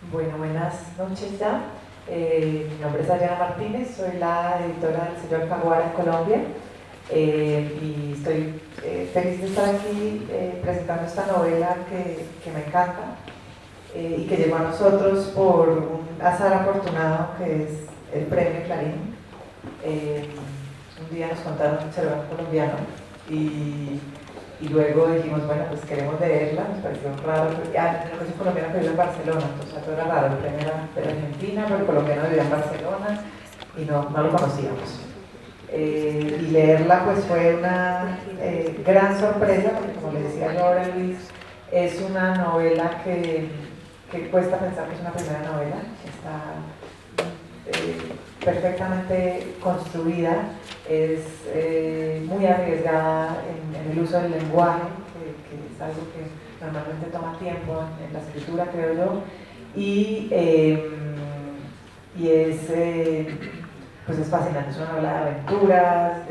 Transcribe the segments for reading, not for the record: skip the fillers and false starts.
Bueno, buenas noches ya. Mi nombre es Adriana Martínez, soy la editora del sello Alfaguara en Colombia y estoy feliz de estar aquí presentando esta novela que me encanta y que llegó a nosotros por un azar afortunado que es el Premio Clarín. Un día nos contaron un serván colombiano y luego dijimos, bueno, pues queremos leerla, nos pareció raro, el negocio colombiano que vive en Barcelona, entonces todo era raro, el premio era de Argentina, pero el colombiano vivía en Barcelona y no lo conocíamos. Y leerla pues fue una gran sorpresa, porque como le decía yo ahora Luis, es una novela que cuesta pensar que es una primera novela, está perfectamente construida, es muy arriesgada en el uso del lenguaje, que es algo que normalmente toma tiempo en la escritura, creo yo, y es, pues es fascinante, es una novela de aventuras,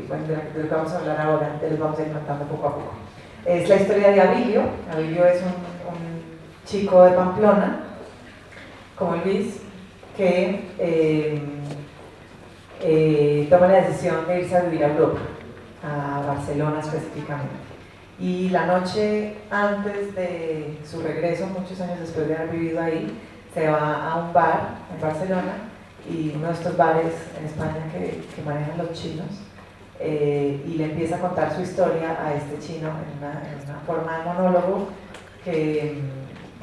bueno, de lo que vamos a hablar ahora, de lo que vamos a ir contando poco a poco. Es la historia de Abilio. Abilio es un chico de Pamplona, como Luis, que toma la decisión de irse a vivir a Europa, a Barcelona específicamente. Y la noche antes de su regreso, muchos años después de haber vivido ahí, se va a un bar en Barcelona, y uno de estos bares en España que manejan los chinos, y le empieza a contar su historia a este chino en una forma de monólogo que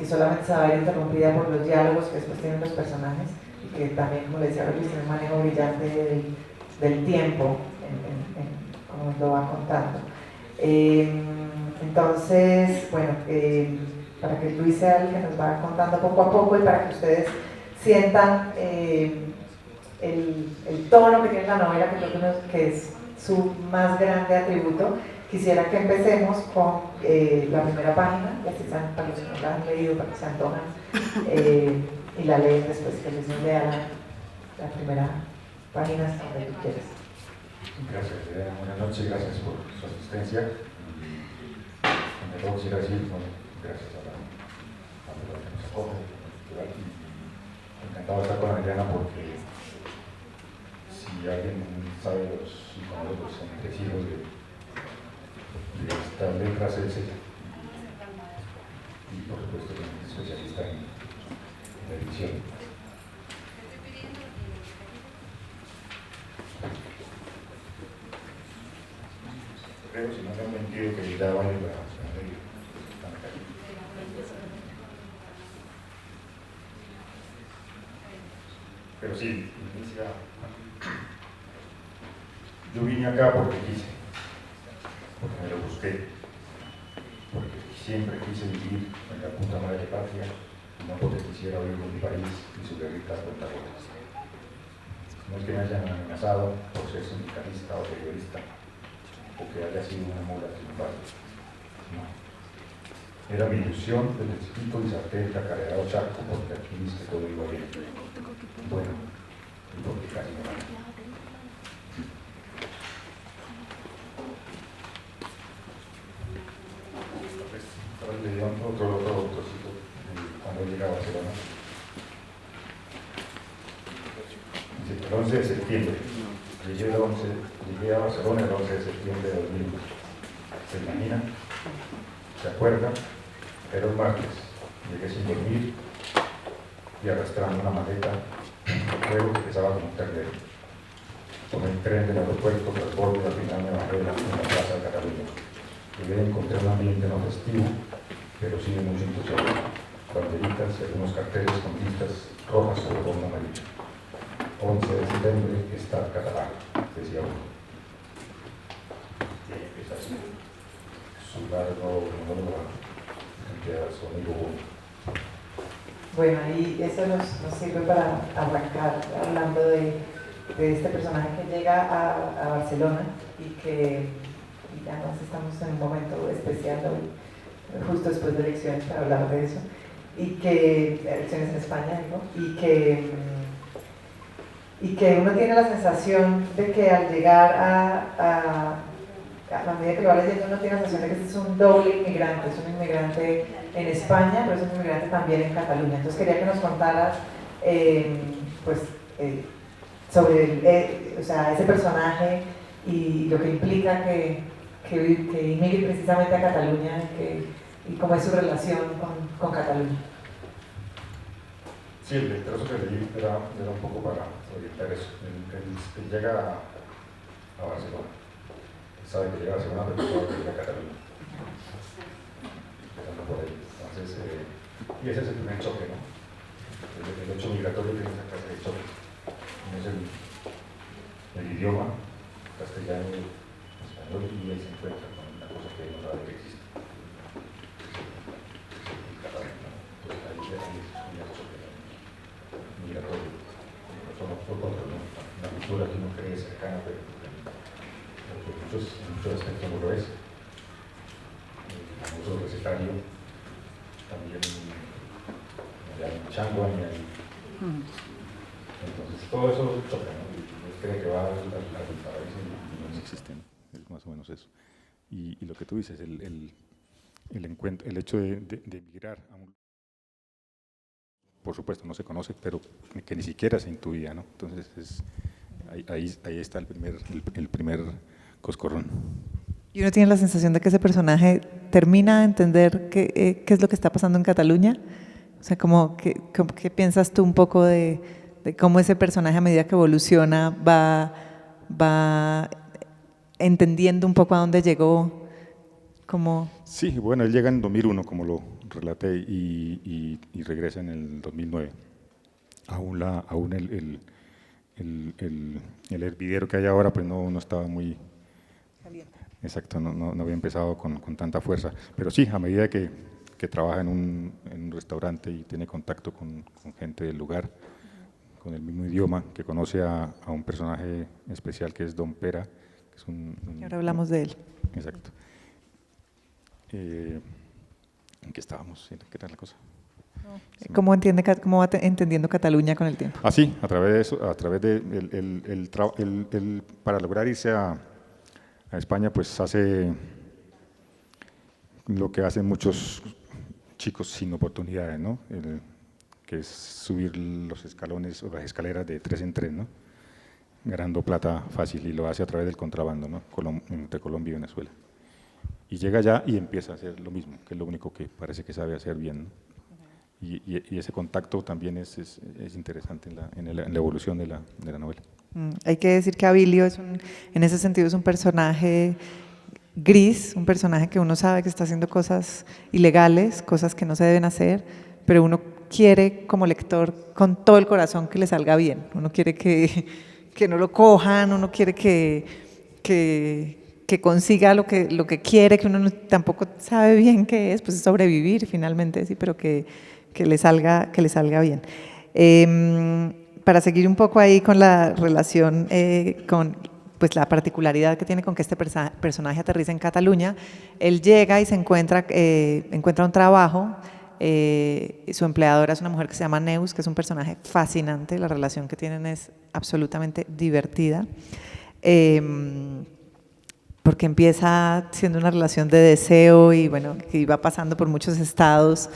solamente se va a ver interrumpida por los diálogos que después tienen los personajes y que también, como les decía, tiene un manejo brillante del tiempo como lo va contando. Entonces, bueno, para que Luis sea el que nos va contando poco a poco y para que ustedes sientan el tono que tiene la novela, que creo que es su más grande atributo, quisiera que empecemos con la primera página, y así saben, para los que no la han leído, para que se antojan, y la leen después, que les lea la primera página hasta donde tú quieras. Gracias, buenas noches, gracias por su asistencia. Luego quisiera decir, bueno, gracias a la que nos acoge, encantado de estar con Adriana porque si alguien sabe los entresijos de estas letras es ella. Y por supuesto que es especialista en la edición. Creo, si no me han mentido, que ya vaya la pero sí, yo vine acá porque quise, porque me lo busqué, porque siempre quise vivir en la puta madre patria, y no porque quisiera vivir en mi país y sus guerritas protagonistas. No es que me hayan amenazado por ser sindicalista o periodista, o que haya sido una mula sin embargo. No. Era mi ilusión desde chiquito y salté el cacareado charco porque aquí viste todo iba bien. Bueno, y porque casi no gana. Ahora le dio otro trocito cuando llegué a Barcelona. Dice, el 11 de septiembre. Llegué a Barcelona el 11 de septiembre de 2000. ¿Se imagina? ¿Se acuerda? Era un martes. Llegué sin dormir y arrastrando una maleta, luego que pesaba como un ternero. Tomé el tren del aeropuerto, transbordo y al final me bajé en la plaza de Cataluña. Llegué y encontré un ambiente no festivo, pero sí de mucho entusiasmo. Banderitas y algunos carteles con listas rojas sobre fondo amarillo. 11 de septiembre, Estado catalán, decía uno. Y ahí empieza así su largo monólogo que a su amigo uno. Bueno, y eso nos sirve para arrancar hablando de este personaje que llega a Barcelona y que y además estamos en un momento especial hoy, justo después de elecciones, para hablar de eso, y que elecciones en España, ¿no? Y que uno tiene la sensación de que al llegar a la medida que lo va leyendo uno tiene la sensación de que este es un doble inmigrante, es un inmigrante en España, pero es un inmigrante también en Cataluña. Entonces quería que nos contaras pues, sobre o sea, ese personaje y lo que implica que inmigre precisamente a Cataluña y cómo es su relación con Cataluña. Sí, el trozo que leí era un poco para orientar eso. Él llega a Barcelona, sabe que llega a Barcelona, pero no sabe que llega a Cataluña. Empezando por ahí. Entonces, y ese es el primer choque, ¿no? El hecho migratorio tiene esa clase de choque. Uno es el idioma, castellano, español, y ahí se encuentra con una cosa que no sabe que existe. El catalán, ¿no? Entonces ahí es un choque migratorio. Son otros, ¿no? Una cultura que uno cree cercana, pero en muchos aspectos no lo es. El uso recetario también no hay changua ni hay. Entonces todo eso choca, ¿no? Y uno cree que va al paraíso y no existe, ¿no? Es más o menos eso. Y lo que tú dices, el encuentro, el hecho de emigrar a un, por supuesto no se conoce, pero que ni siquiera se intuía, ¿no? Entonces ahí está el primer coscorrón. Y uno tiene la sensación de que ese personaje termina de entender qué es lo que está pasando en Cataluña. O sea, ¿qué piensas tú un poco de cómo ese personaje a medida que evoluciona va entendiendo un poco a dónde llegó? Sí, bueno, él llega en 2001, como lo relaté, y regresa en el 2009. Aún el hervidero que hay ahora pues no estaba muy caliente. Exacto, no había empezado con tanta fuerza. Pero sí, a medida que trabaja en un restaurante y tiene contacto con gente del lugar, con el mismo idioma, que conoce a un personaje especial que es Don Pera, que es y ahora hablamos de él. Exacto. ¿En qué estábamos? ¿Qué era la cosa? ¿Cómo va entendiendo Cataluña con el tiempo? Ah, sí, a través de eso, a través de para lograr irse a España, pues hace lo que hacen muchos chicos sin oportunidades, ¿no? Que es subir los escalones o las escaleras de 3 en 3, ¿no? Ganando plata fácil, y lo hace a través del contrabando, ¿no? Entre Colombia y Venezuela. Y llega allá y empieza a hacer lo mismo, que es lo único que parece que sabe hacer bien, ¿no? Y ese contacto también es interesante en la evolución de la novela. Hay que decir que Abilio en ese sentido es un personaje gris, un personaje que uno sabe que está haciendo cosas ilegales, cosas que no se deben hacer, pero uno quiere como lector con todo el corazón que le salga bien. Uno quiere que no lo cojan, uno quiere que consiga lo que quiere, que uno tampoco sabe bien qué es, pues sobrevivir finalmente, sí, pero que le salga bien. Para seguir un poco ahí con la relación con pues la particularidad que tiene con que este personaje aterriza en Cataluña, él llega y se encuentra un trabajo. Su empleadora es una mujer que se llama Neus, que es un personaje fascinante, la relación que tienen es absolutamente divertida, porque empieza siendo una relación de deseo y bueno, que iba pasando por muchos estados.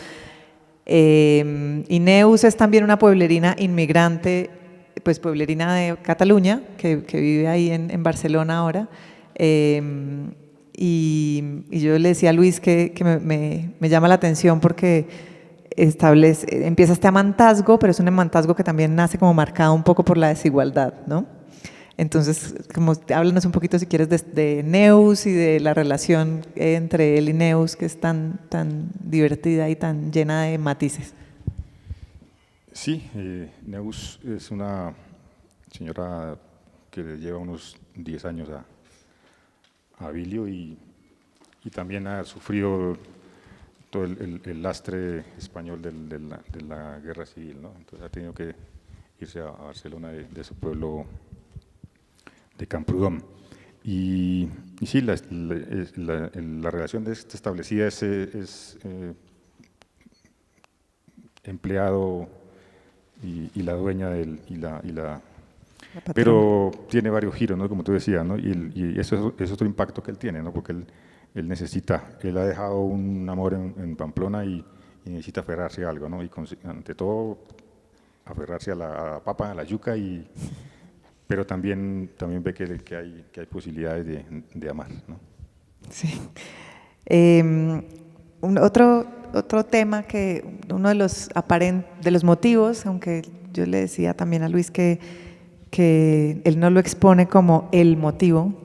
Y Neus es también una pueblerina inmigrante, pues pueblerina de Cataluña, que vive ahí en Barcelona ahora. Y yo le decía a Luis que me llama la atención porque empieza este amantazgo, pero es un amantazgo que también nace como marcado un poco por la desigualdad, ¿no? Entonces, háblanos un poquito si quieres de Neus y de la relación entre él y Neus, que es tan divertida y tan llena de matices. Sí, Neus es una señora que lleva unos 10 años a Abilio y también ha sufrido todo el lastre español de la guerra civil, ¿no? Entonces ha tenido que irse a Barcelona de su pueblo de Camprodon. Y sí, la relación establecida es empleado y la dueña La patrona. Pero tiene varios giros, ¿no? Como tú decías, ¿no? Y eso es otro impacto que él tiene, ¿no? Porque él necesita, él ha dejado un amor en Pamplona y necesita aferrarse a algo, ¿no? Y ante todo aferrarse a la papa, a la yuca, pero también ve que hay posibilidades de amar, ¿no? Sí. Otro tema que uno de los motivos, aunque yo le decía también a Luis que él no lo expone como el motivo,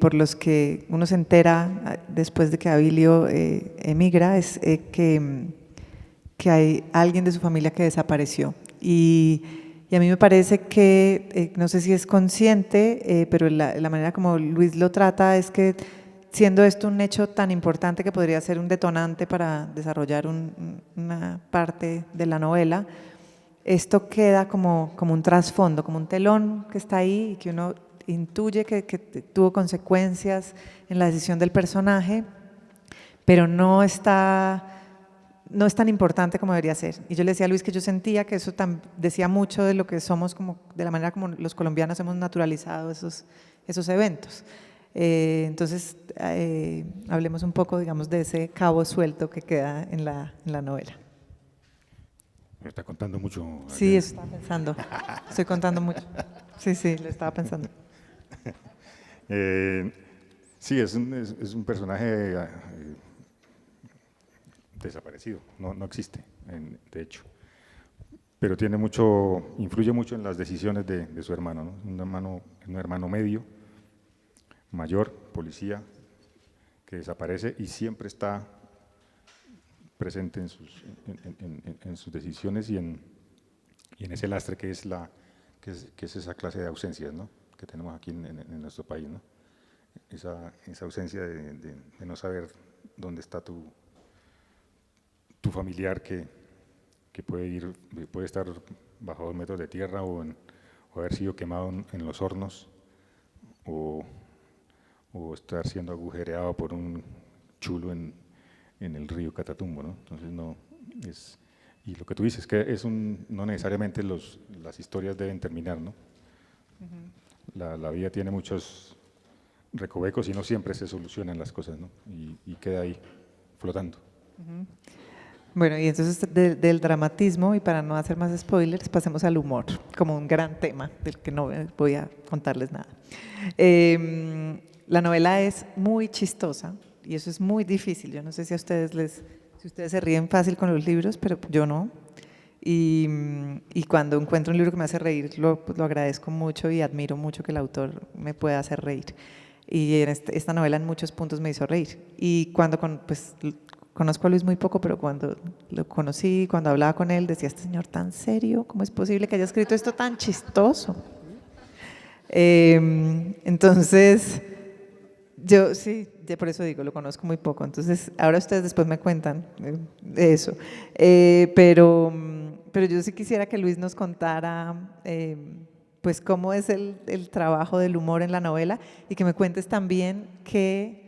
por los que uno se entera después de que Abilio emigra, es que hay alguien de su familia que desapareció. Y a mí me parece que, no sé si es consciente, pero la manera como Luis lo trata es que, siendo esto un hecho tan importante que podría ser un detonante para desarrollar una parte de la novela, esto queda como un trasfondo, como un telón que está ahí y que uno intuye que tuvo consecuencias en la decisión del personaje, pero no es tan importante como debería ser. Y yo le decía a Luis que yo sentía que eso decía mucho de lo que somos, como de la manera como los colombianos hemos naturalizado esos eventos. Entonces, hablemos un poco, digamos, de ese cabo suelto que queda en la novela. Me está contando mucho. Sí, eso estaba pensando. Estoy contando mucho. Sí, lo estaba pensando. Sí, es un personaje desaparecido, no existe, de hecho. Pero influye mucho en las decisiones de su hermano, ¿no? Un hermano medio, mayor, policía, que desaparece y siempre está presente en sus decisiones y en ese lastre que es esa clase de ausencias, ¿no? Que tenemos aquí en nuestro país, ¿no? Esa ausencia de no saber dónde está tu familiar que puede estar bajo 2 metros de tierra o haber sido quemado en los hornos o estar siendo agujereado por un chulo en el río Catatumbo, ¿no? Entonces y lo que tú dices, que no necesariamente las historias deben terminar, ¿no? La vida tiene muchos recovecos y no siempre se solucionan las cosas, ¿no? Y queda ahí flotando. Bueno, y entonces del dramatismo, y para no hacer más spoilers, pasemos al humor, como un gran tema del que no voy a contarles nada. La novela es muy chistosa y eso es muy difícil. Yo no sé si si ustedes se ríen fácil con los libros, pero yo no. Y cuando encuentro un libro que me hace reír, lo agradezco mucho y admiro mucho que el autor me pueda hacer reír. Y esta novela en muchos puntos me hizo reír. Y cuando conozco a Luis muy poco, pero cuando lo conocí, cuando hablaba con él, decía, este señor tan serio, ¿cómo es posible que haya escrito esto tan chistoso? Entonces, yo sí, por eso digo, lo conozco muy poco. Entonces, ahora ustedes después me cuentan de eso. Pero yo sí quisiera que Luis nos contara pues cómo es el trabajo del humor en la novela y que me cuentes también ¿qué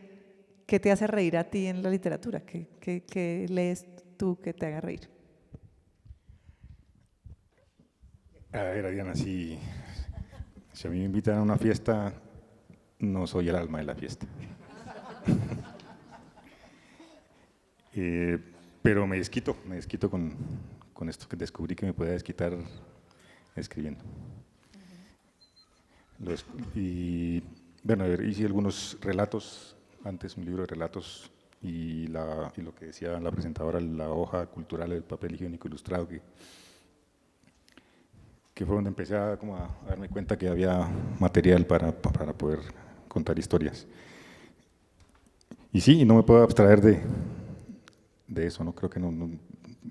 te hace reír a ti en la literatura? ¿Qué lees tú que te haga reír? A ver, Diana, si a mí me invitan a una fiesta, no soy el alma de la fiesta. Pero me desquito con esto que descubrí que me podía desquitar escribiendo. Y bueno, hice algunos relatos, antes un libro de relatos y lo que decía la presentadora, la hoja cultural del papel higiénico ilustrado, que fue donde empecé a darme cuenta que había material para poder contar historias. Y sí, no me puedo abstraer de eso, ¿no? Creo que no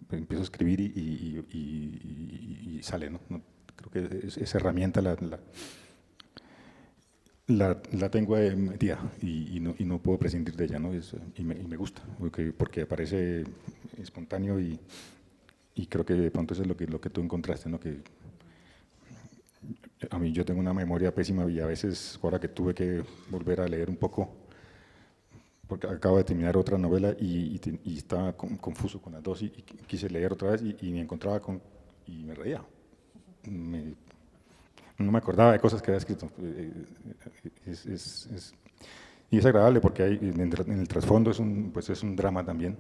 empiezo a escribir y sale, ¿no? Creo que esa herramienta la tengo metida y no puedo prescindir de ella, ¿no? Y me gusta, porque parece espontáneo y creo que de pronto eso es lo que tú encontraste, ¿no? Que a mí yo tengo una memoria pésima y a veces, ahora que tuve que volver a leer un poco, porque acabo de terminar otra novela y estaba confuso con las dos y quise leer otra vez y me encontraba y me reía. no me acordaba de cosas que había escrito. Y es agradable porque hay, en el trasfondo pues es un drama también,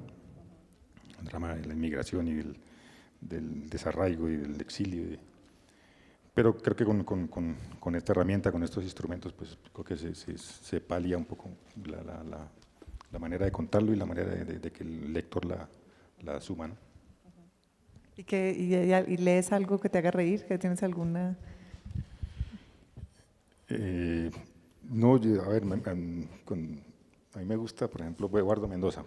un drama de la inmigración y del desarraigo y del exilio. Pero creo que con esta herramienta, con estos instrumentos, pues creo que se palia un poco la manera de contarlo y la manera de que el lector la asuma, ¿no? ¿Y lees algo que te haga reír? ¿Que tienes alguna...? No, a ver, a mí me gusta, por ejemplo, Eduardo Mendoza.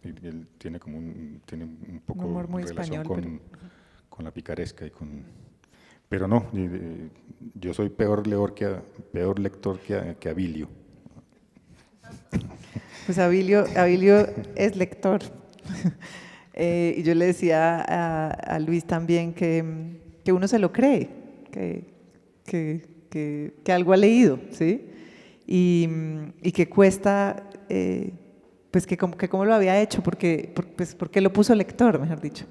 Él tiene como tiene un poco un humor muy relación español, con la picaresca pero no, yo soy peor lector que Abilio. Pues Abilio es lector. Y yo le decía a Luis también que uno se lo cree, que algo ha leído, ¿sí? Y que cuesta, pues que cómo lo había hecho, porque lo puso lector, mejor dicho.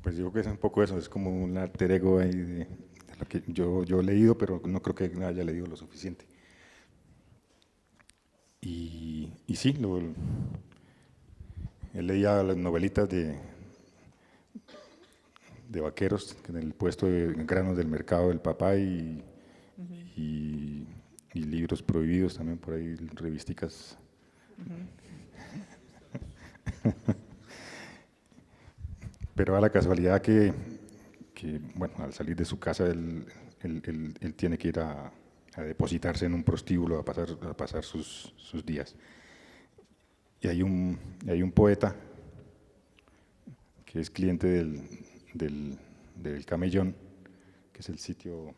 Pues yo creo que es un poco eso, es como un alter ego ahí de lo que yo he leído, pero no creo que haya leído lo suficiente. Y sí, él leía las novelitas de vaqueros en el puesto de granos del mercado del papá y libros prohibidos también por ahí, revisticas. Pero a la casualidad que, bueno, al salir de su casa él tiene que ir a depositarse en un prostíbulo a pasar sus días. Y hay un poeta que es cliente del Camellón, que es el sitio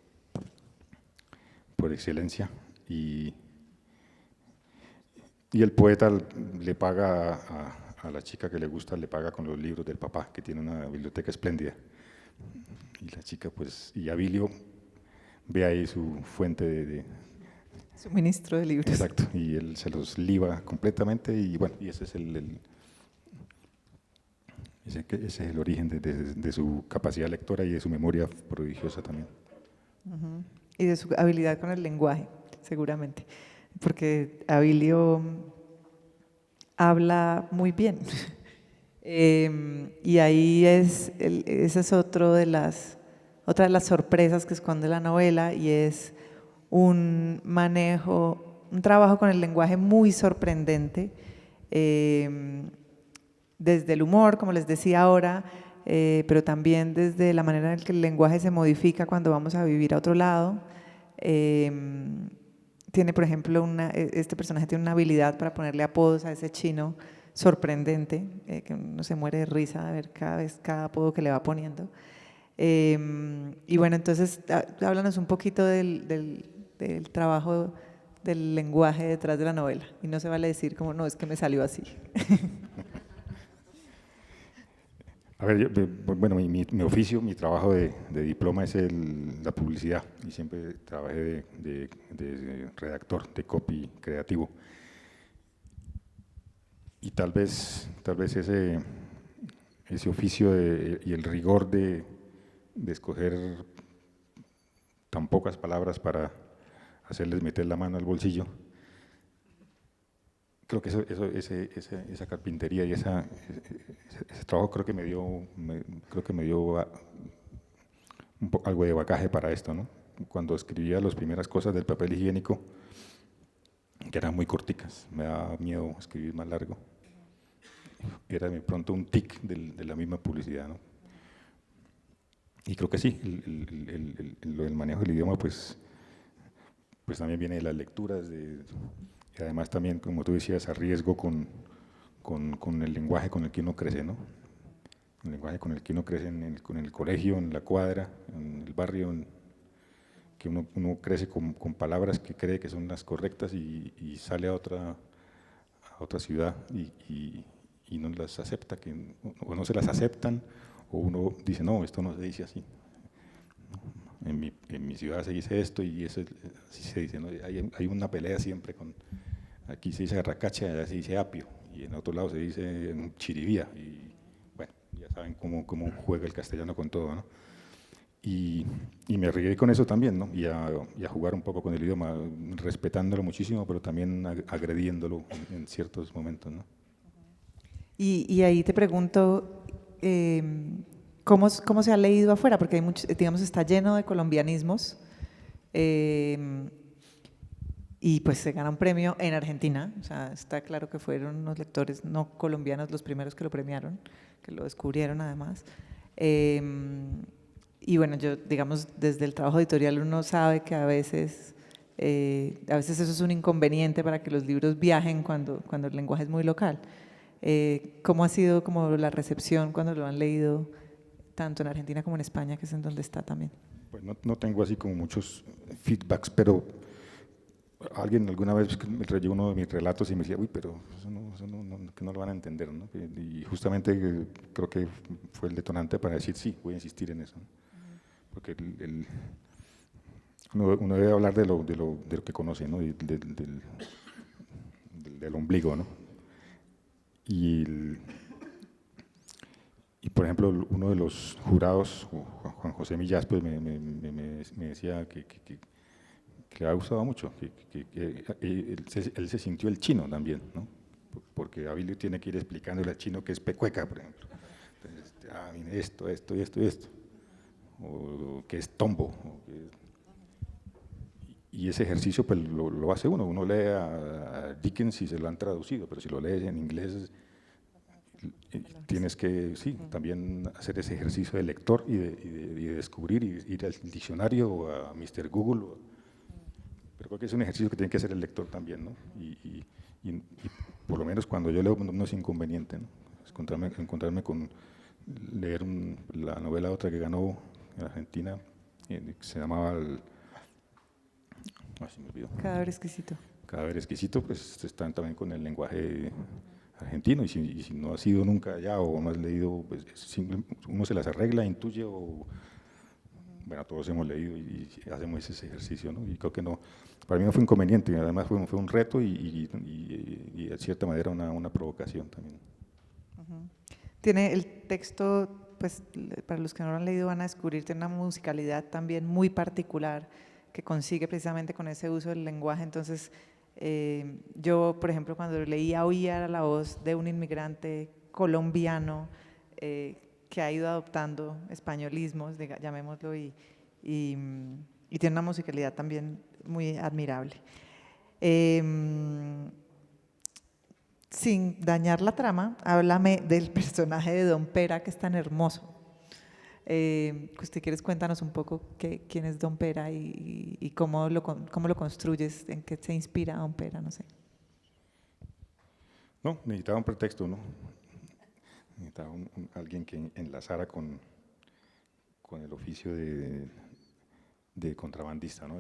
por excelencia, y el poeta le paga a la chica que le gusta, le paga con los libros del papá, que tiene una biblioteca espléndida. Y la chica, pues, y Abilio ve ahí su fuente de Suministro de libros. Exacto, y él se los liba completamente y bueno, y ese es ese es el origen de su capacidad lectora y de su memoria prodigiosa también. Y de su habilidad con el lenguaje, seguramente, porque Abilio habla muy bien. Y ahí esa es otra de las sorpresas que esconde la novela, y es un trabajo con el lenguaje muy sorprendente, desde el humor, como les decía ahora, pero también desde la manera en que el lenguaje se modifica cuando vamos a vivir a otro lado. Tiene, por ejemplo, este personaje tiene una habilidad para ponerle apodos a ese chino sorprendente, que uno se muere de risa de ver cada apodo que le va poniendo. Y bueno, entonces háblanos un poquito del trabajo del lenguaje detrás de la novela, y no se vale decir como no, es que me salió así. A ver, bueno, mi oficio, mi trabajo de diploma es la publicidad y siempre trabajé de redactor, de copy creativo. Y tal vez ese oficio y el rigor de escoger tan pocas palabras para hacerles meter la mano al bolsillo, creo que esa carpintería y ese trabajo creo que me dio algo de bagaje para esto, ¿no? Cuando escribía las primeras cosas del papel higiénico, que eran muy corticas, me daba miedo escribir más largo. Era de pronto un tic de la misma publicidad, ¿no? Y creo que sí, lo del manejo del idioma, pues también viene de las lecturas, y además también, como tú decías, a riesgo con el lenguaje con el que uno crece, ¿no? El lenguaje con el que uno crece en el colegio, en la cuadra, en el barrio, que uno crece con palabras que cree que son las correctas y sale a otra ciudad y no las acepta, o no se las aceptan, o uno dice, no, esto no se dice así. En mi ciudad se dice esto y eso así se dice, ¿no? Hay una pelea siempre aquí se dice garracacha, allá se dice apio, y en otro lado se dice chiribía, y bueno, ya saben cómo juega el castellano con todo, ¿no? y me arriesgué con eso también, ¿no? Y a jugar un poco con el idioma, respetándolo muchísimo, pero también agrediéndolo en ciertos momentos, ¿no? Y ahí te pregunto, ¿cómo se ha leído afuera? Porque hay muchos, digamos, está lleno de colombianismos y pues se gana un premio en Argentina. O sea, está claro que fueron unos lectores no colombianos los primeros que lo premiaron, que lo descubrieron además. Y bueno, yo, digamos, desde el trabajo editorial uno sabe que a veces eso es un inconveniente para que los libros viajen cuando el lenguaje es muy local. ¿Cómo ha sido como la recepción cuando lo han leído tanto en Argentina como en España, que es en donde está también? Pues no tengo así como muchos feedbacks, pero alguien alguna vez me leyó uno de mis relatos y me decía, uy, pero que no lo van a entender, ¿no? Y justamente creo que fue el detonante para decir, sí, voy a insistir en eso, ¿no? Porque uno debe hablar de lo que conoce, ¿no? Del ombligo, ¿no? Y por ejemplo, uno de los jurados, Juan José Millás, pues me decía que le ha gustado mucho, que él se sintió el chino también, ¿no? Porque Abilio tiene que ir explicándole al chino que es pecueca, por ejemplo. Entonces, mire, esto, o que es tombo. Y ese ejercicio pues lo hace uno lee a Dickens y se lo han traducido, pero si lo lees en inglés tienes que, sí, también hacer ese ejercicio de lector y de descubrir, y ir al diccionario o a Mr. Google, pero creo que es un ejercicio que tiene que hacer el lector también, ¿no? Y por lo menos cuando yo leo no es inconveniente, ¿no? Encontrarme con leer la novela otra que ganó en Argentina, que se llamaba se me olvidó. Cadáver exquisito. Cadáver exquisito, pues están también con el lenguaje argentino, y si no has ido nunca allá o no has leído, pues uno se las arregla, intuye, o bueno, todos hemos leído y hacemos ese ejercicio, ¿no? Y creo que no, para mí no fue inconveniente, además fue un reto y de cierta manera una provocación también. Tiene el texto, pues para los que no lo han leído van a descubrir, tiene una musicalidad también muy particular que consigue precisamente con ese uso del lenguaje. Entonces, yo, por ejemplo, cuando leía, oía la voz de un inmigrante colombiano que ha ido adoptando españolismos, llamémoslo, y tiene una musicalidad también muy admirable. Sin dañar la trama, háblame del personaje de Don Pera, que es tan hermoso. ¿Usted quieres cuéntanos un poco quién es Don Pera y cómo lo construyes, en qué se inspira Don Pera, no sé? No, necesitaba un pretexto, ¿no? Necesitaba alguien que enlazara con el oficio de contrabandista, ¿no?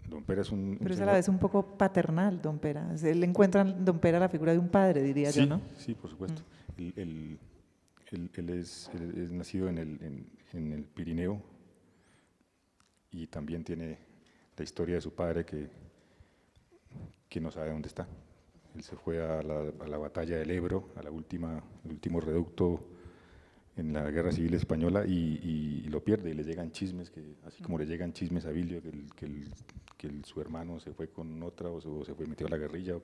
Don Pera es Pero es a la vez un poco paternal, Don Pera. Él encuentra en Don Pera la figura de un padre, diría yo, ¿no? Sí, por supuesto. Él es nacido en el Pirineo, y también tiene la historia de su padre que no sabe dónde está. Él se fue a la batalla del Ebro, el último reducto en la Guerra Civil Española, y lo pierde, y le llegan chismes, así como le llegan chismes a Abilio, que su hermano se fue con otra, o se fue metido a la guerrilla,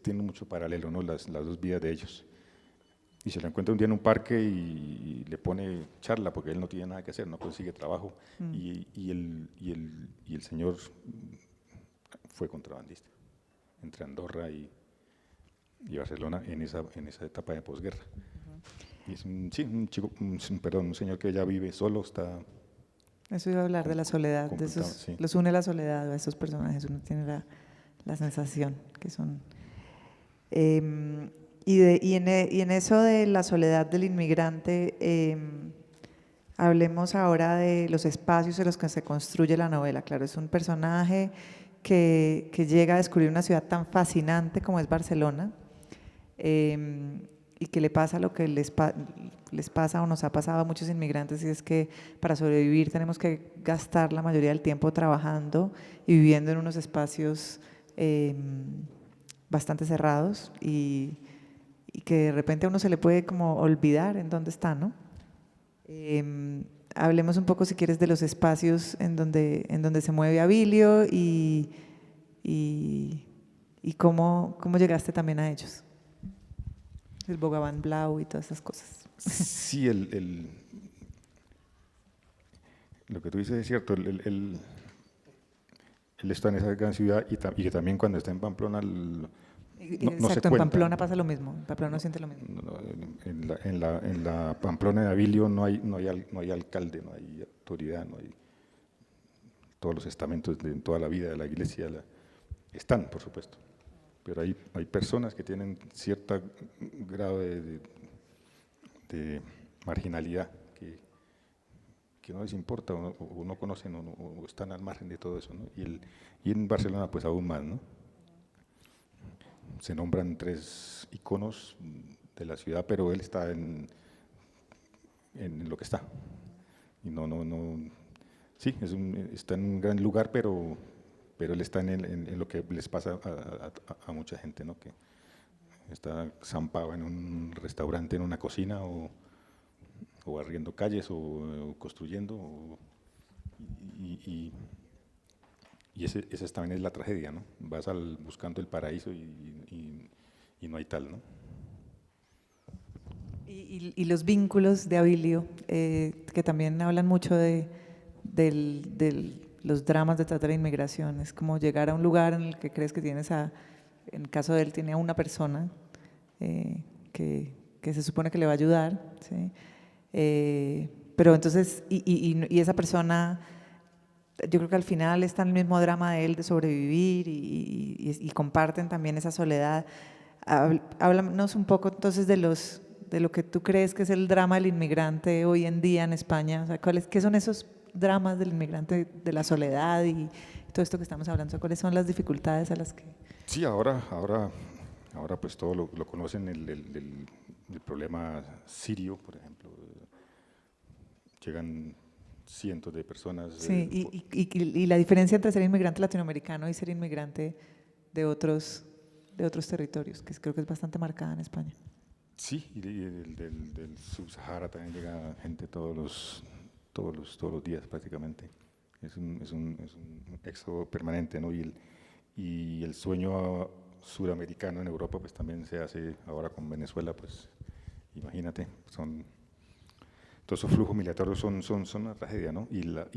tiene mucho paralelo, ¿no? Las dos vidas de ellos. Y se lo encuentra un día en un parque y le pone charla, porque él no tiene nada que hacer, no consigue trabajo, y el señor fue contrabandista entre Andorra y Barcelona en esa etapa de posguerra. Y es un señor que ya vive solo, está... Eso iba a hablar de la soledad, sí. Los une la soledad a esos personajes, uno tiene la sensación que son... Y en eso de la soledad del inmigrante, hablemos ahora de los espacios en los que se construye la novela. Claro, es un personaje que llega a descubrir una ciudad tan fascinante como es Barcelona, y que le pasa lo que les pasa o nos ha pasado a muchos inmigrantes, y es que para sobrevivir tenemos que gastar la mayoría del tiempo trabajando y viviendo en unos espacios bastante cerrados, y que de repente a uno se le puede como olvidar en dónde está, ¿no? hablemos un poco, si quieres, de los espacios en donde se mueve Abilio y cómo llegaste también a ellos. El Bogavant Blau y todas esas cosas. Sí, lo que tú dices es cierto. Él está en esa gran ciudad y que también cuando está en Pamplona no se Exacto, en cuenta. Pamplona pasa lo mismo. En Pamplona no siente lo mismo. En la Pamplona de Abilio no hay alcalde, no hay autoridad, no hay. Todos los estamentos de toda la vida de la iglesia están, por supuesto, pero hay personas que tienen cierto grado de marginalidad que no les importa o no conocen o están al margen de todo eso, ¿no? Y en Barcelona pues aún más, ¿no? Se nombran 3 iconos de la ciudad, pero él está en lo que está. Y sí, está en un gran lugar, pero él está en lo que les pasa a mucha gente, ¿no? Que está zampado en un restaurante, en una cocina, o arriendo calles, o construyendo, y esa también es la tragedia, ¿no? Vas buscando el paraíso y no hay tal, ¿no? Y los vínculos de Abilio, que también hablan mucho de los dramas detrás de la inmigración. Es como llegar a un lugar en el que crees que tienes en el caso de él, tiene a una persona que se supone que le va a ayudar, ¿sí? Pero entonces, y esa persona, yo creo que al final está en el mismo drama de él de sobrevivir y comparten también esa soledad. Háblanos un poco entonces de lo que tú crees que es el drama del inmigrante hoy en día en España. O sea, ¿qué son esos dramas del inmigrante, de la soledad y todo esto que estamos hablando? O sea, ¿cuáles son las dificultades a las que...? Sí, ahora pues todo lo conocen, el problema sirio, por ejemplo. Llegan cientos de personas. Sí, y la diferencia entre ser inmigrante latinoamericano y ser inmigrante de otros territorios, que creo que es bastante marcada en España. Sí, y del Subsahara también llega gente todos los días prácticamente. Es un éxodo permanente, ¿no? Y el sueño suramericano en Europa pues también se hace ahora con Venezuela, pues imagínate, todos esos flujos migratorios son una tragedia, ¿no? Lo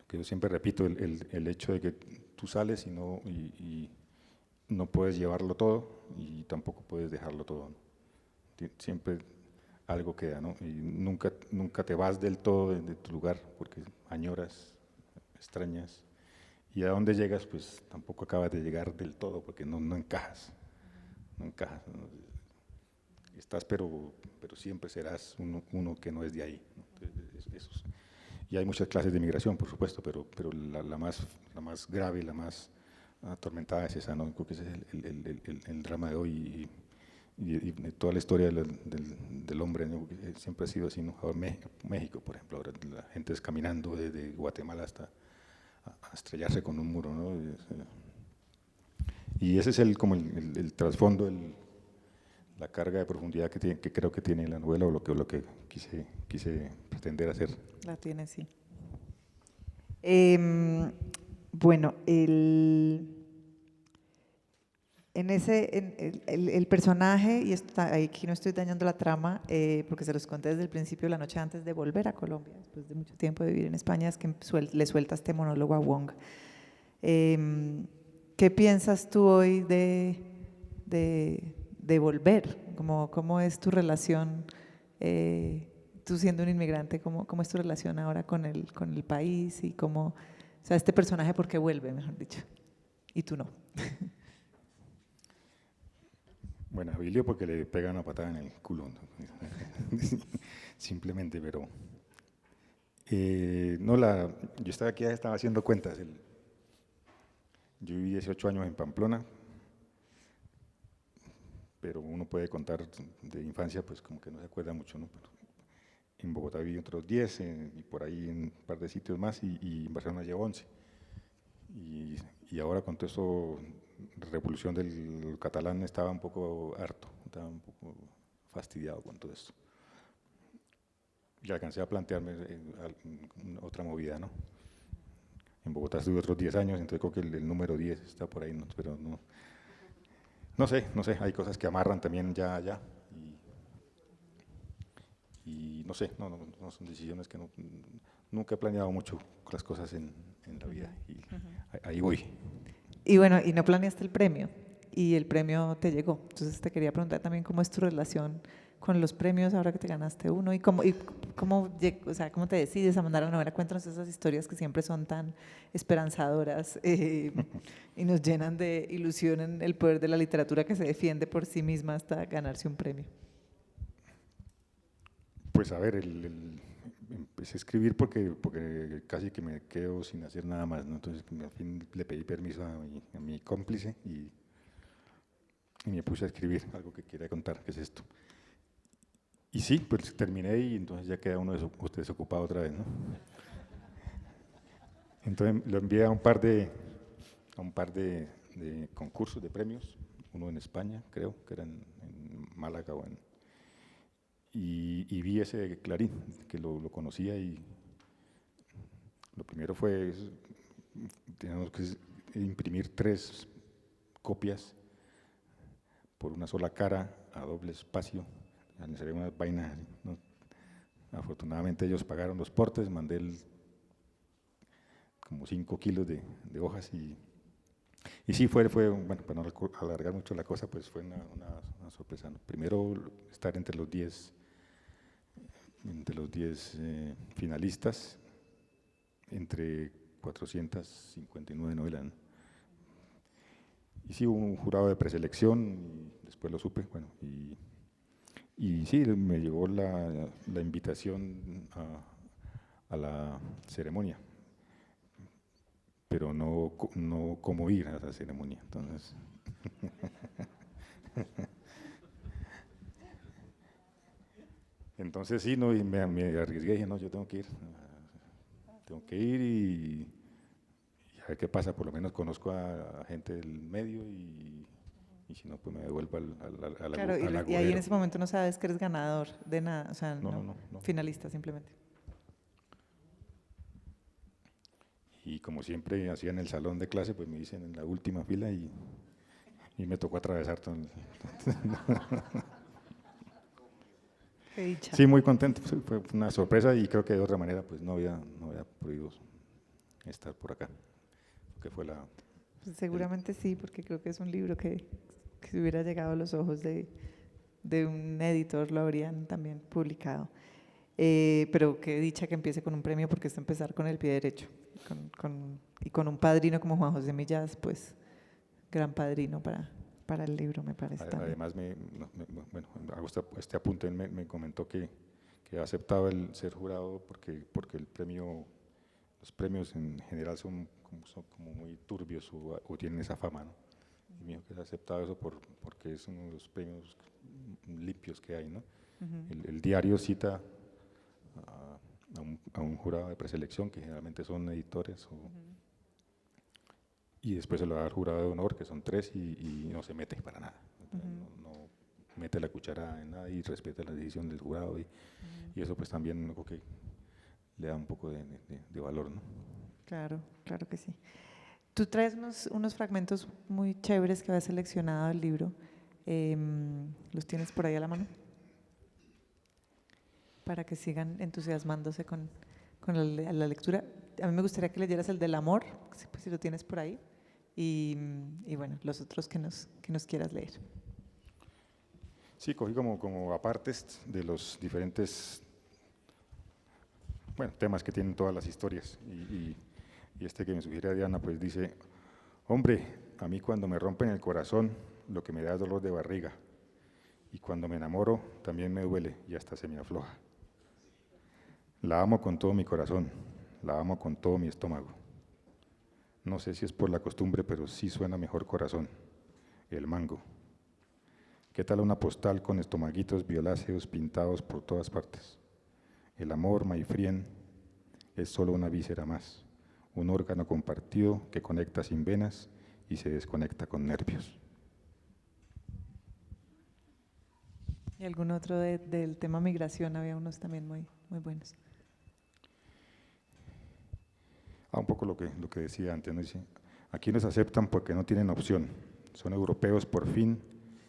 que yo siempre repito, el hecho de que tú sales y no puedes llevarlo todo y tampoco puedes dejarlo todo, ¿no? Siempre algo queda, ¿no? Y nunca te vas del todo de tu lugar porque añoras, extrañas, y a dónde llegas pues tampoco acabas de llegar del todo porque no encajas, ¿no? Estás pero siempre serás uno que no es de ahí, ¿no? Y hay muchas clases de migración, por supuesto, pero la más grave, la más atormentada es esa, ¿no? Creo que ese es el drama de hoy y toda la historia del hombre, ¿no? Siempre ha sido así, ¿no? Ahora México, por ejemplo, ahora la gente es caminando desde Guatemala hasta a estrellarse con un muro, ¿no? Y ese es como el trasfondo, la carga de profundidad que creo que tiene la novela, o lo que quise pretender hacer. La tiene, sí. Bueno, el personaje, y aquí no estoy dañando la trama, porque se los conté desde el principio, la noche antes de volver a Colombia, después de mucho tiempo de vivir en España, es que le suelta este monólogo a Wong. ¿Qué piensas tú hoy de volver? ¿Cómo es tu relación, tú siendo un inmigrante, cómo es tu relación ahora con el país? Y o sea, este personaje, ¿por qué vuelve, mejor dicho? Y tú no. Bueno, Abilio porque le pega una patada en el culo, ¿no? Simplemente, pero yo estaba haciendo cuentas. Yo viví 18 años en Pamplona, pero uno puede contar de infancia, pues como que no se acuerda mucho, ¿no? Pero en Bogotá viví otros 10, y por ahí en un par de sitios más, y en Barcelona llevo 11. Y ahora con todo esto, revolución del catalán, estaba un poco harto, estaba un poco fastidiado con todo esto. y alcancé a plantearme otra movida, ¿no? En Bogotá estuve otros 10 años, entonces creo que el número 10 está por ahí, ¿no? Pero no sé, hay cosas que amarran también ya allá, y no sé, no son decisiones que nunca he planeado mucho las cosas en la vida, y ahí voy. Y bueno, y no planeaste el premio, y el premio te llegó. Entonces te quería preguntar también cómo es tu relación con los premios ahora que te ganaste uno, y cómo o sea, cómo te decides a mandar la novela. Cuéntanos esas historias que siempre son tan esperanzadoras y nos llenan de ilusión en el poder de la literatura que se defiende por sí misma hasta ganarse un premio. Pues a ver, empecé a escribir porque casi que me quedo sin hacer nada más, ¿no? Entonces al fin le pedí permiso a mi cómplice y me puse a escribir algo que quería contar, que es esto. Y sí, pues terminé y entonces ya queda uno de ustedes ocupado otra vez, ¿no? Entonces lo envié a un par de concursos, de premios, uno en España, creo, que era en Málaga y vi ese de Clarín, que lo conocía, y lo primero fue, teníamos que imprimir 3 copias por una sola cara a doble espacio, serían unas vainas, ¿no? Afortunadamente ellos pagaron los portes, mandé como 5 kilos de hojas y sí, fue, bueno, para no alargar mucho la cosa, pues fue una sorpresa, ¿no? Primero estar entre los 10 finalistas, entre 459 novelas, ¿no? Y sí, hubo un jurado de preselección, y después lo supe, bueno, y sí, me llegó la invitación a la ceremonia, pero no cómo ir a esa ceremonia, entonces… Entonces sí, no, y me arriesgué y dije, no, yo tengo que ir y a ver qué pasa, por lo menos conozco a gente del medio y si no, pues me devuelvo al Claro, y ahí en ese momento no sabes que eres ganador de nada, o sea, no. Finalista simplemente. Y como siempre hacía en el salón de clase, pues me dicen en la última fila y me tocó atravesar todo. Qué dicha. Sí, muy contento, fue una sorpresa y creo que de otra manera pues no había podido estar por acá, porque fue Pues seguramente sí, porque creo que es un libro que si hubiera llegado a los ojos de un editor lo habrían también publicado. Pero qué dicha que empiece con un premio, porque es empezar con el pie derecho, y con un padrino como Juan José Millás, pues gran padrino para el libro, me parece. Además, bueno, hago este apunte, él me comentó que ha aceptado el ser jurado porque los premios en general son como muy turbios o tienen esa fama, ¿no? Y me dijo que ha aceptado eso porque es uno de los premios limpios que hay, ¿no? El diario cita a un jurado de preselección, que generalmente son editores, y después se lo da al jurado de honor, que son 3, y no se mete para nada. No mete la cuchara en nada y respeta la decisión del jurado, y eso pues también creo que le da un poco de valor, ¿no? Claro que sí. Tú traes unos fragmentos muy chéveres que habías seleccionado del libro. ¿Los tienes por ahí a la mano? Para que sigan entusiasmándose con la lectura. A mí me gustaría que leyeras el del amor, pues, si lo tienes por ahí, y bueno, los otros que nos quieras leer. Sí, cogí como apartes de los diferentes temas que tienen todas las historias, y este que me sugiere Diana, pues dice: hombre, a mí cuando me rompen el corazón, lo que me da es dolor de barriga, y cuando me enamoro también me duele y hasta se me afloja. La amo con todo mi corazón, la amo con todo mi estómago. No sé si es por la costumbre, pero sí suena mejor corazón, el mango. ¿Qué tal una postal con estomaguitos violáceos pintados por todas partes? El amor, my friend, es solo una víscera más, un órgano compartido que conecta sin venas y se desconecta con nervios. Y algún otro del tema migración, había unos también muy, muy buenos. Un poco lo que decía antes, ¿no? Dice, aquí nos aceptan porque no tienen opción, son europeos por fin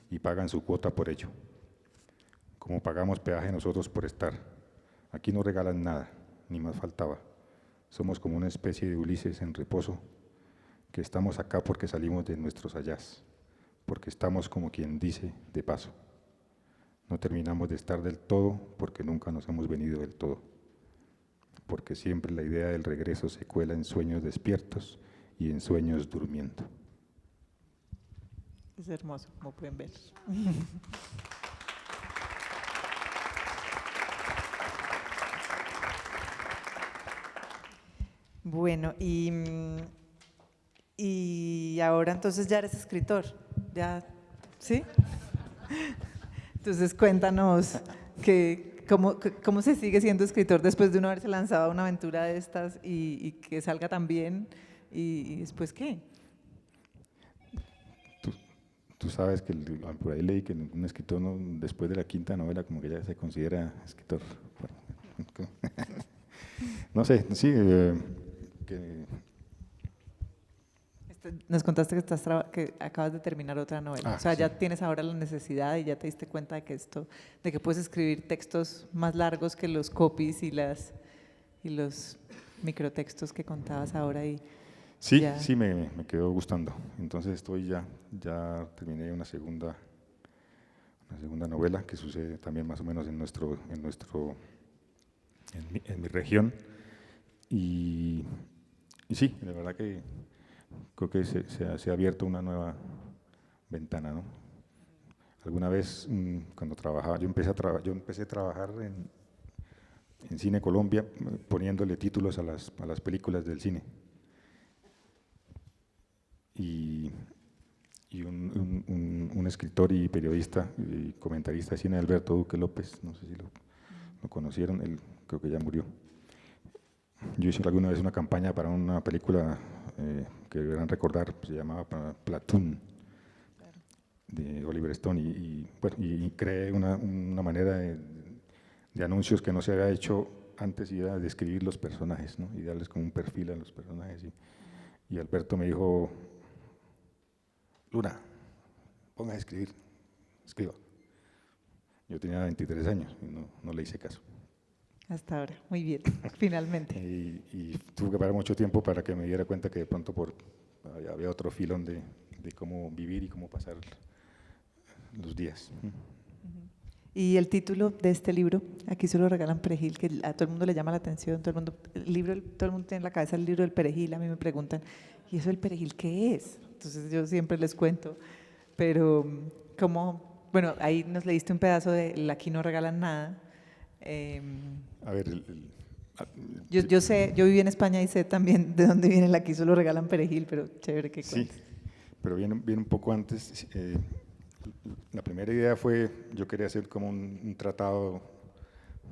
y pagan su cuota por ello. Como pagamos peaje nosotros por estar. Aquí no regalan nada, ni más faltaba. Somos como una especie de Ulises en reposo, que estamos acá porque salimos de nuestros allás, porque estamos como quien dice de paso. No terminamos de estar del todo porque nunca nos hemos venido del todo, porque siempre la idea del regreso se cuela en sueños despiertos y en sueños durmiendo. Es hermoso, como pueden ver. Bueno, y ahora entonces ya eres escritor, ¿ya? ¿Sí? Entonces cuéntanos cómo se sigue siendo escritor después de uno haberse lanzado a una aventura de estas y que salga tan bien, y después ¿qué? Tú sabes que por ahí leí que un escritor después de la quinta novela como que ya se considera escritor. No sé, sí, Nos contaste que acabas de terminar otra novela, o sea, sí. ya tienes ahora la necesidad y ya te diste cuenta de que puedes escribir textos más largos que los copies y los microtextos que contabas ahora. Sí, ya. Sí, me quedó gustando. Entonces ya terminé una segunda novela que sucede también más o menos en mi región. Y sí, la verdad que creo que se ha abierto una nueva ventana, ¿no? Alguna vez cuando trabajaba, yo empecé a trabajar en Cine Colombia poniéndole títulos a las películas del cine. Y un escritor y periodista y comentarista de cine, Alberto Duque López, no sé si lo conocieron, él creo que ya murió. Yo hice alguna vez una campaña para una película que deberán recordar, se llamaba Platoon, de Oliver Stone, y creé una manera de anuncios que no se había hecho antes, y era describir los personajes, ¿no? Y darles como un perfil a los personajes. Y Alberto me dijo: Luna, ponga a escribir, escriba. Yo tenía 23 años y no le hice caso. Hasta ahora, muy bien, finalmente. Y tuve que parar mucho tiempo para que me diera cuenta que de pronto había otro filón de cómo vivir y cómo pasar los días. Y el título de este libro, aquí se lo regalan perejil, que a todo el mundo le llama la atención, todo el mundo tiene en la cabeza el libro del perejil. A mí me preguntan, ¿y eso del perejil qué es? Entonces yo siempre les cuento, pero bueno, ahí nos leíste un pedazo de Aquí no regalan nada. A ver, yo sé, yo viví en España y sé también de dónde viene el Aquí solo regalan perejil, pero chévere que cuentes. Sí, pero viene un poco antes. La primera idea fue, yo quería hacer como un tratado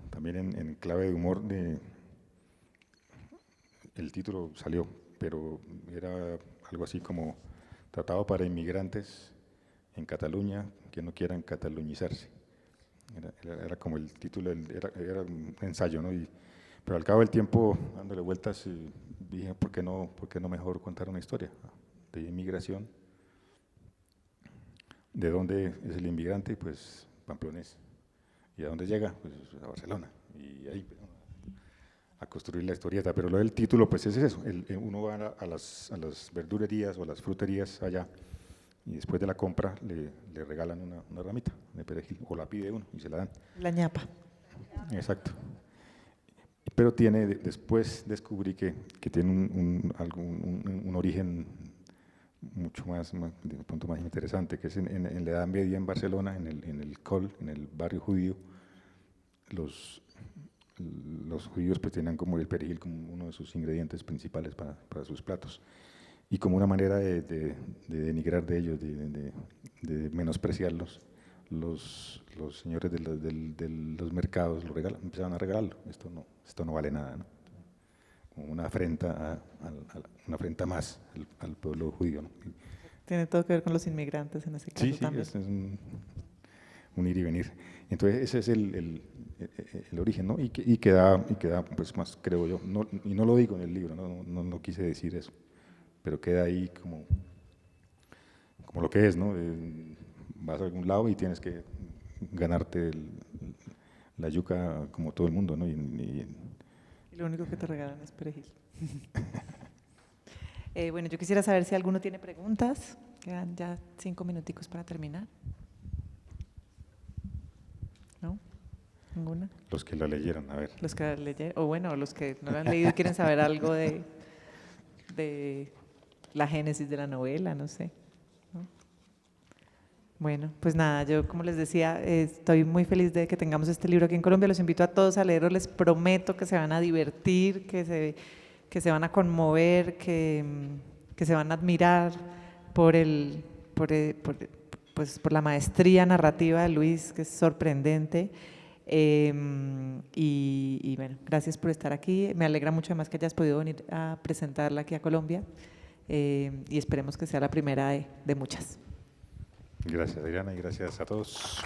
también en clave de humor. El título salió, pero era algo así como Tratado para inmigrantes en Cataluña que no quieran cataluñizarse. Era como el título, era un ensayo, ¿no? Pero al cabo del tiempo, dándole vueltas, dije, ¿por qué no mejor contar una historia de inmigración? ¿De dónde es el inmigrante? Pues pamplonés. ¿Y a dónde llega? Pues a Barcelona. Y ahí a construir la historieta. Pero lo del título, pues es eso. Uno va a las verdurerías o a las fruterías allá, y después de la compra le regalan una ramita de perejil, o la pide uno y se la dan. La ñapa. Exacto. Pero después descubrí que tiene un origen mucho más, de un punto más interesante, que es en la Edad Media en Barcelona, en el Col, en el barrio judío. Los judíos pues tenían como el perejil como uno de sus ingredientes principales para sus platos, y como una manera de denigrar de ellos, de menospreciarlos, los señores de los mercados empezaron a regalarlo. Esto no vale nada, ¿no? Como una afrenta más al pueblo judío, ¿no? Tiene todo que ver con los inmigrantes en ese caso también. Es un ir y venir. Entonces ese es el origen, ¿no? Y queda pues más, creo yo, y no lo digo en el libro, no quise decir eso, pero queda ahí como lo que es, ¿no? Vas a algún lado y tienes que ganarte la yuca como todo el mundo, ¿no? Y lo único que te regalan es perejil. Bueno, yo quisiera saber si alguno tiene preguntas. Quedan ya 5 minuticos para terminar. ¿No? ¿Ninguna? Los que la leyeron, a ver. Los que la leyeron, o bueno, los que no la han leído y quieren saber algo de la génesis de la novela, no sé. ¿No? Bueno, pues nada, yo como les decía, estoy muy feliz de que tengamos este libro aquí en Colombia. Los invito a todos a leerlo, les prometo que se van a divertir, que se van a conmover, que se van a admirar por la maestría narrativa de Luis, que es sorprendente. Y bueno, gracias por estar aquí. Me alegra mucho además que hayas podido venir a presentarla aquí a Colombia, y esperemos que sea la primera de muchas. Gracias, Adriana, y gracias a todos.